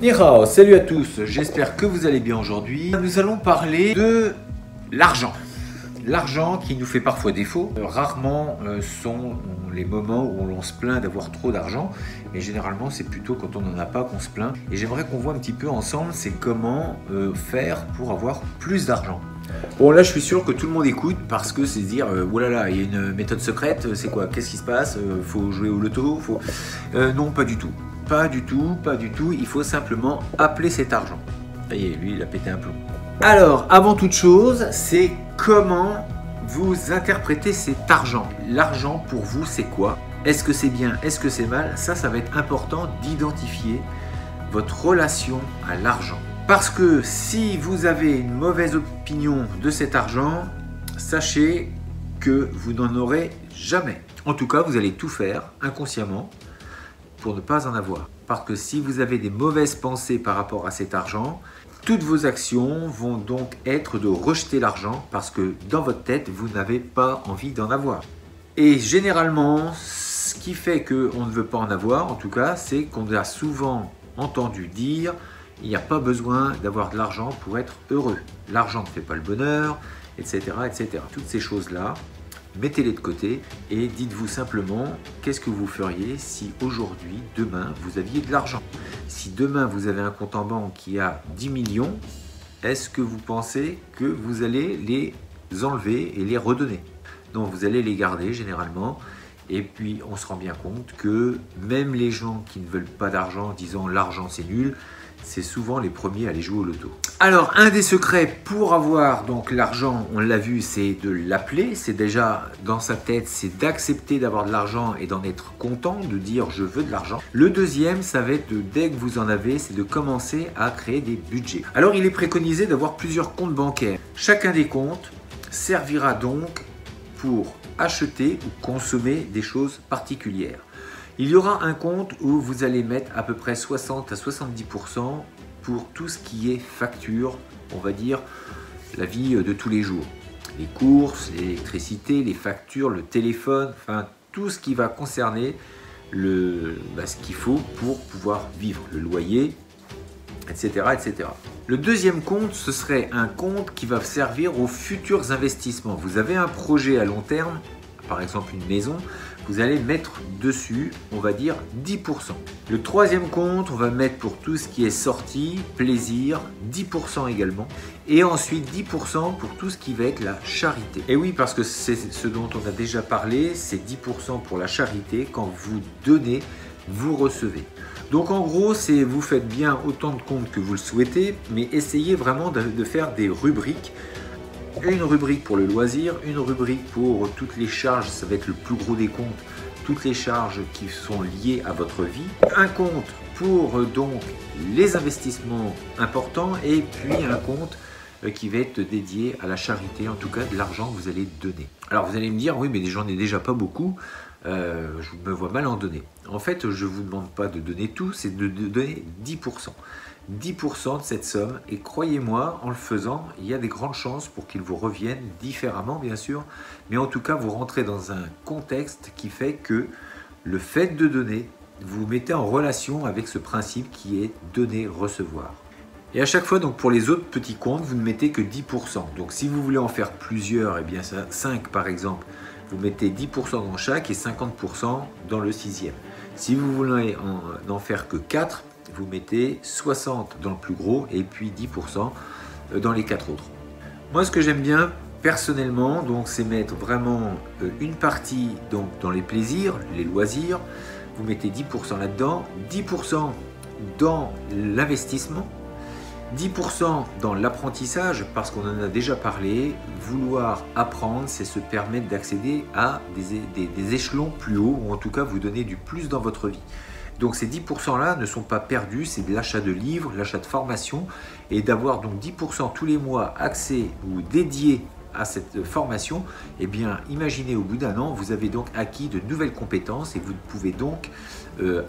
Ni hao, salut à tous, j'espère que vous allez bien aujourd'hui. Nous allons parler de l'argent. L'argent qui nous fait parfois défaut. Rarement sont les moments où l'on se plaint d'avoir trop d'argent, mais généralement c'est plutôt quand on n'en a pas qu'on se plaint. Et j'aimerais qu'on voit un petit peu ensemble, c'est comment faire pour avoir plus d'argent. Bon, là je suis sûr que tout le monde écoute parce que c'est dire oh là là, il y a une méthode secrète, c'est quoi? Qu'est-ce qui se passe? Faut jouer au loto? Non, pas du tout. Pas du tout, pas du tout. Il faut simplement appeler cet argent. Ça y est, lui, il a pété un plomb. Alors, avant toute chose, c'est comment vous interprétez cet argent. L'argent, pour vous, c'est quoi? Est-ce que c'est bien? Est-ce que c'est mal? Ça va être important d'identifier votre relation à l'argent. Parce que si vous avez une mauvaise opinion de cet argent, sachez que vous n'en aurez jamais. En tout cas, vous allez tout faire inconsciemment pour ne pas en avoir. Parce que si vous avez des mauvaises pensées par rapport à cet argent, toutes vos actions vont donc être de rejeter l'argent parce que dans votre tête, vous n'avez pas envie d'en avoir. Et généralement, ce qui fait qu'on ne veut pas en avoir, en tout cas, c'est qu'on a souvent entendu dire il n'y a pas besoin d'avoir de l'argent pour être heureux. L'argent ne fait pas le bonheur, etc., etc. Toutes ces choses-là, mettez-les de côté et dites-vous simplement qu'est-ce que vous feriez si aujourd'hui, demain, vous aviez de l'argent. Si demain vous avez un compte en banque qui a 10 millions, est-ce que vous pensez que vous allez les enlever et les redonner? Non, vous allez les garder généralement. Et puis on se rend bien compte que même les gens qui ne veulent pas d'argent, disant l'argent c'est nul, c'est souvent les premiers à aller jouer au loto. Alors, un des secrets pour avoir donc l'argent, on l'a vu, c'est de l'appeler. C'est déjà dans sa tête, c'est d'accepter d'avoir de l'argent et d'en être content, de dire je veux de l'argent. Le deuxième, ça va être dès que vous en avez, c'est de commencer à créer des budgets. Alors, il est préconisé d'avoir plusieurs comptes bancaires. Chacun des comptes servira donc pour acheter ou consommer des choses particulières. Il y aura un compte où vous allez mettre à peu près 60 à 70% pour tout ce qui est facture, on va dire la vie de tous les jours. Les courses, l'électricité, les factures, le téléphone, enfin tout ce qui va concerner ce qu'il faut pour pouvoir vivre, le loyer, etc., etc. Le deuxième compte, ce serait un compte qui va servir aux futurs investissements. Vous avez un projet à long terme, par exemple une maison, vous allez mettre dessus, on va dire 10%. Le troisième compte, on va mettre pour tout ce qui est sortie, plaisir, 10% également. Et ensuite 10% pour tout ce qui va être la charité. Et oui, parce que c'est ce dont on a déjà parlé, c'est 10% pour la charité. Quand vous donnez, vous recevez. Donc en gros, vous faites bien autant de comptes que vous le souhaitez, mais essayez vraiment de faire des rubriques. Une rubrique pour le loisir, une rubrique pour toutes les charges, ça va être le plus gros des comptes, toutes les charges qui sont liées à votre vie. Un compte pour donc les investissements importants et puis un compte qui va être dédié à la charité, en tout cas de l'argent que vous allez donner. Alors vous allez me dire, oui mais j'en ai déjà pas beaucoup, je me vois mal en donner. En fait, je ne vous demande pas de donner tout, c'est de donner 10%. 10% de cette somme, et croyez-moi, en le faisant, il y a des grandes chances pour qu'il vous revienne différemment bien sûr, mais en tout cas vous rentrez dans un contexte qui fait que le fait de donner, vous mettez en relation avec ce principe qui est donner, recevoir. Et à chaque fois, donc pour les autres petits comptes, vous ne mettez que 10%. Donc si vous voulez en faire plusieurs, et bien 5 par exemple, vous mettez 10% dans chaque et 50% dans le sixième. Si vous voulez n'en faire que 4, vous mettez 60 dans le plus gros et puis 10% dans les 4 autres. Moi, ce que j'aime bien personnellement, donc, c'est mettre vraiment une partie donc, dans les plaisirs, les loisirs. Vous mettez 10% là-dedans, 10% dans l'investissement, 10% dans l'apprentissage, parce qu'on en a déjà parlé. Vouloir apprendre, c'est se permettre d'accéder à des échelons plus hauts, ou en tout cas vous donner du plus dans votre vie. Donc ces 10% là ne sont pas perdus, c'est de l'achat de livres, l'achat de formation, et d'avoir donc 10% tous les mois accès ou dédié à cette formation, eh bien imaginez au bout d'un an, vous avez donc acquis de nouvelles compétences et vous pouvez donc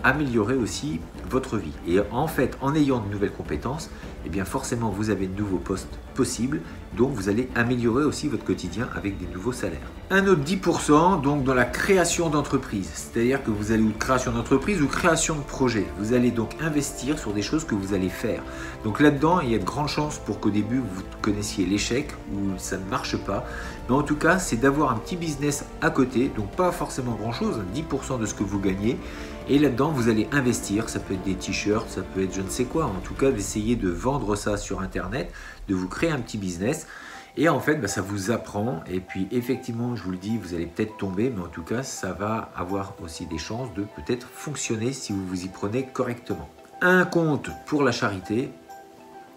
améliorer aussi votre vie. Et en fait, en ayant de nouvelles compétences, eh bien forcément vous avez de nouveaux postes possibles, donc vous allez améliorer aussi votre quotidien avec des nouveaux salaires. Un autre 10% donc dans la création d'entreprise, c'est-à-dire que vous allez ou création d'entreprise ou création de projet. Vous allez donc investir sur des choses que vous allez faire. Donc là-dedans, il y a de grandes chances pour qu'au début vous connaissiez l'échec ou ça ne marche pas. Mais en tout cas, c'est d'avoir un petit business à côté, donc pas forcément grand-chose, 10% de ce que vous gagnez. Et là-dedans, vous allez investir, ça peut être des t-shirts, ça peut être je ne sais quoi, en tout cas d'essayer de vendre ça sur Internet, de vous créer un petit business. Et en fait, ça vous apprend. Et puis effectivement, je vous le dis, vous allez peut-être tomber, mais en tout cas, ça va avoir aussi des chances de peut-être fonctionner si vous vous y prenez correctement. Un compte pour la charité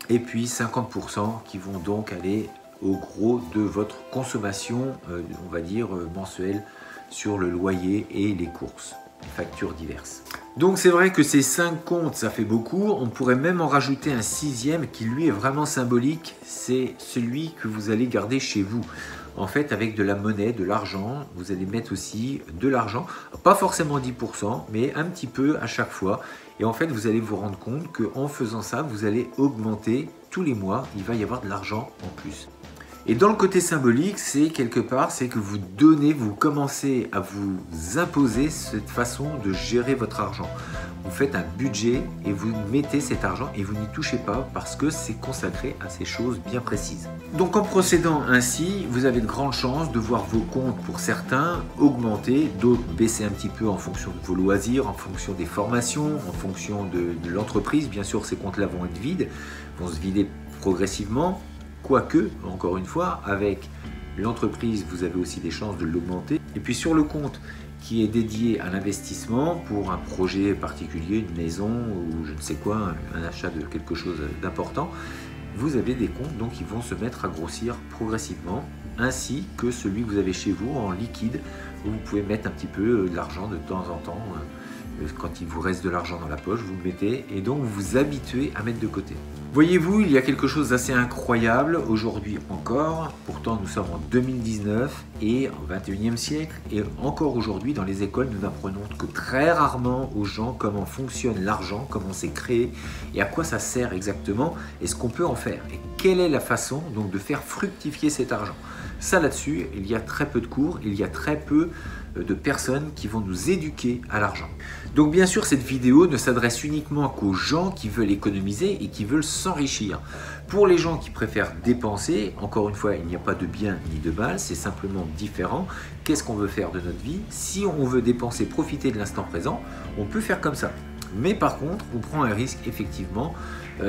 et puis 50% qui vont donc aller au gros de votre consommation, on va dire mensuelle, sur le loyer et les courses, les factures diverses. Donc c'est vrai que ces 5 comptes, ça fait beaucoup. On pourrait même en rajouter un 6e qui lui est vraiment symbolique. C'est celui que vous allez garder chez vous. En fait, avec de la monnaie, de l'argent, vous allez mettre aussi de l'argent. Pas forcément 10%, mais un petit peu à chaque fois. Et en fait, vous allez vous rendre compte qu'en faisant ça, vous allez augmenter tous les mois. Il va y avoir de l'argent en plus. Et dans le côté symbolique, c'est quelque part, c'est que vous donnez, vous commencez à vous imposer cette façon de gérer votre argent. Vous faites un budget et vous mettez cet argent et vous n'y touchez pas parce que c'est consacré à ces choses bien précises. Donc en procédant ainsi, vous avez de grandes chances de voir vos comptes pour certains augmenter, d'autres baisser un petit peu en fonction de vos loisirs, en fonction des formations, en fonction de l'entreprise. Bien sûr, ces comptes-là vont être vides, vont se vider progressivement. Quoique, encore une fois, avec l'entreprise, vous avez aussi des chances de l'augmenter. Et puis sur le compte qui est dédié à l'investissement pour un projet particulier, une maison ou je ne sais quoi, un achat de quelque chose d'important, vous avez des comptes donc qui vont se mettre à grossir progressivement, ainsi que celui que vous avez chez vous en liquide, où vous pouvez mettre un petit peu de l'argent de temps en temps. Quand il vous reste de l'argent dans la poche, vous le mettez et donc vous vous habituez à mettre de côté. Voyez-vous, il y a quelque chose d'assez incroyable aujourd'hui encore. Pourtant, nous sommes en 2019 et au 21e siècle. Et encore aujourd'hui, dans les écoles, nous n'apprenons que très rarement aux gens comment fonctionne l'argent, comment c'est créé et à quoi ça sert exactement et ce qu'on peut en faire. Et quelle est la façon donc de faire fructifier cet argent. Ça, là-dessus, il y a très peu de cours, il y a très peu de personnes qui vont nous éduquer à l'argent. Donc bien sûr, cette vidéo ne s'adresse uniquement qu'aux gens qui veulent économiser et qui veulent s'enrichir. Pour les gens qui préfèrent dépenser, encore une fois, il n'y a pas de bien ni de mal, c'est simplement différent. Qu'est-ce qu'on veut faire de notre vie? Si on veut dépenser, profiter de l'instant présent, on peut faire comme ça. Mais par contre, on prend un risque effectivement,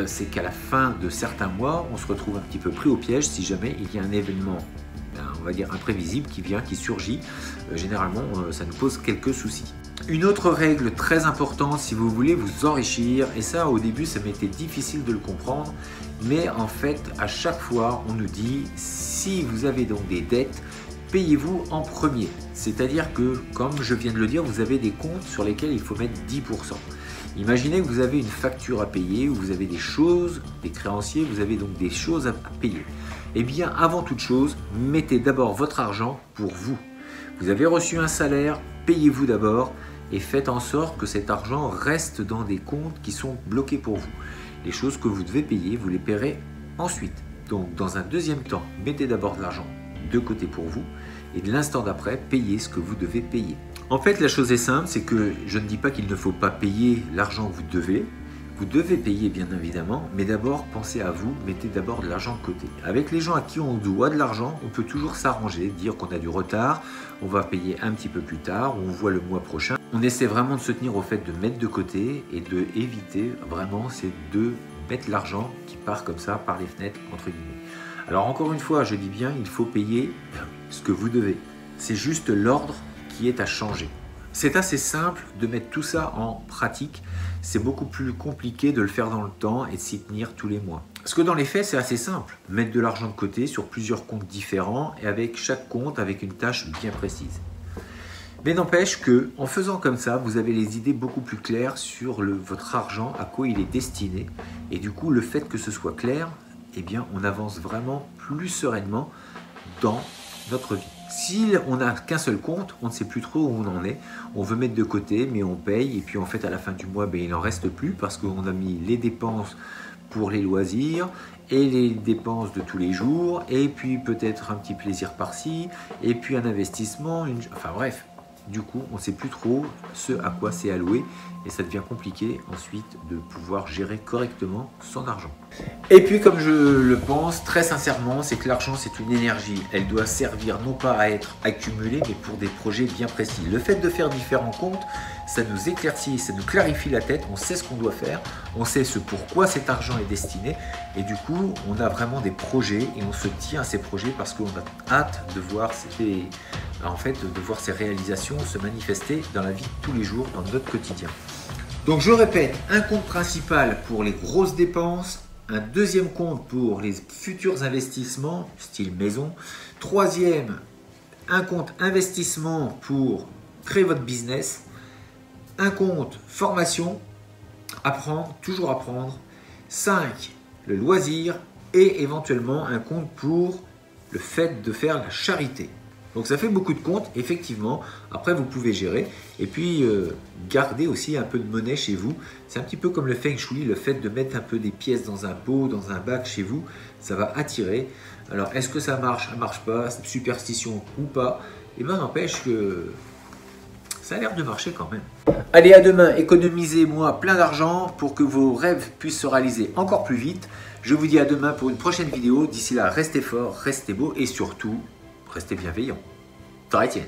c'est qu'à la fin de certains mois, on se retrouve un petit peu pris au piège si jamais il y a un événement, on va dire imprévisible, qui surgit. Généralement, ça nous pose quelques soucis. Une autre règle très importante si vous voulez vous enrichir, et ça au début ça m'était difficile de le comprendre, mais en fait à chaque fois on nous dit si vous avez donc des dettes, payez-vous en premier. C'est-à-dire que, comme je viens de le dire, vous avez des comptes sur lesquels il faut mettre 10%. Imaginez que vous avez une facture à payer, ou vous avez des choses, des créanciers, vous avez donc des choses à payer. Eh bien, avant toute chose, mettez d'abord votre argent pour vous. Vous avez reçu un salaire, payez-vous d'abord et faites en sorte que cet argent reste dans des comptes qui sont bloqués pour vous. Les choses que vous devez payer, vous les paierez ensuite. Donc, dans un deuxième temps, mettez d'abord de l'argent de côté pour vous et de l'instant d'après, payez ce que vous devez payer. En fait, la chose est simple, c'est que je ne dis pas qu'il ne faut pas payer l'argent que vous devez. Vous devez payer bien évidemment, mais d'abord pensez à vous, mettez d'abord de l'argent de côté. Avec les gens à qui on doit de l'argent, on peut toujours s'arranger, dire qu'on a du retard, on va payer un petit peu plus tard, ou on voit le mois prochain. On essaie vraiment de se tenir au fait de mettre de côté et de éviter vraiment, c'est de mettre l'argent qui part comme ça par les fenêtres entre guillemets. Alors encore une fois, je dis bien, il faut payer ce que vous devez. C'est juste l'ordre qui est à changer. C'est assez simple de mettre tout ça en pratique. C'est beaucoup plus compliqué de le faire dans le temps et de s'y tenir tous les mois. Parce que dans les faits, c'est assez simple. Mettre de l'argent de côté sur plusieurs comptes différents et avec chaque compte avec une tâche bien précise. Mais n'empêche que, en faisant comme ça, vous avez les idées beaucoup plus claires sur votre argent, à quoi il est destiné. Et du coup, le fait que ce soit clair, eh bien, on avance vraiment plus sereinement dans notre vie. Si on n'a qu'un seul compte, on ne sait plus trop où on en est. On veut mettre de côté, mais on paye. Et puis en fait, à la fin du mois, il n'en reste plus parce qu'on a mis les dépenses pour les loisirs et les dépenses de tous les jours, et puis peut-être un petit plaisir par-ci, et puis un investissement, enfin bref. Du coup, on ne sait plus trop ce à quoi c'est alloué et ça devient compliqué ensuite de pouvoir gérer correctement son argent. Et puis, comme je le pense très sincèrement, c'est que l'argent, c'est une énergie. Elle doit servir non pas à être accumulée, mais pour des projets bien précis. Le fait de faire différents comptes, ça nous éclaircit, ça nous clarifie la tête, on sait ce qu'on doit faire, on sait ce pourquoi cet argent est destiné et du coup, on a vraiment des projets et on se tient à ces projets parce qu'on a hâte de voir ces réalisations se manifester dans la vie de tous les jours, dans notre quotidien. Donc je répète, un compte principal pour les grosses dépenses, un deuxième compte pour les futurs investissements, style maison, troisième, un compte investissement pour créer votre business, un compte formation, apprendre, toujours apprendre, 5, le loisir et éventuellement un compte pour le fait de faire la charité. Donc ça fait beaucoup de comptes, effectivement. Après, vous pouvez gérer. Et puis, garder aussi un peu de monnaie chez vous. C'est un petit peu comme le Feng Shui, le fait de mettre un peu des pièces dans un pot, dans un bac chez vous. Ça va attirer. Alors, est-ce que ça marche? Ça ne marche pas? C'est superstition ou pas? Eh bien, n'empêche que ça a l'air de marcher quand même. Allez, à demain. Économisez-moi plein d'argent pour que vos rêves puissent se réaliser encore plus vite. Je vous dis à demain pour une prochaine vidéo. D'ici là, restez forts, restez beaux et surtout, restez bienveillants. T'arrêtes.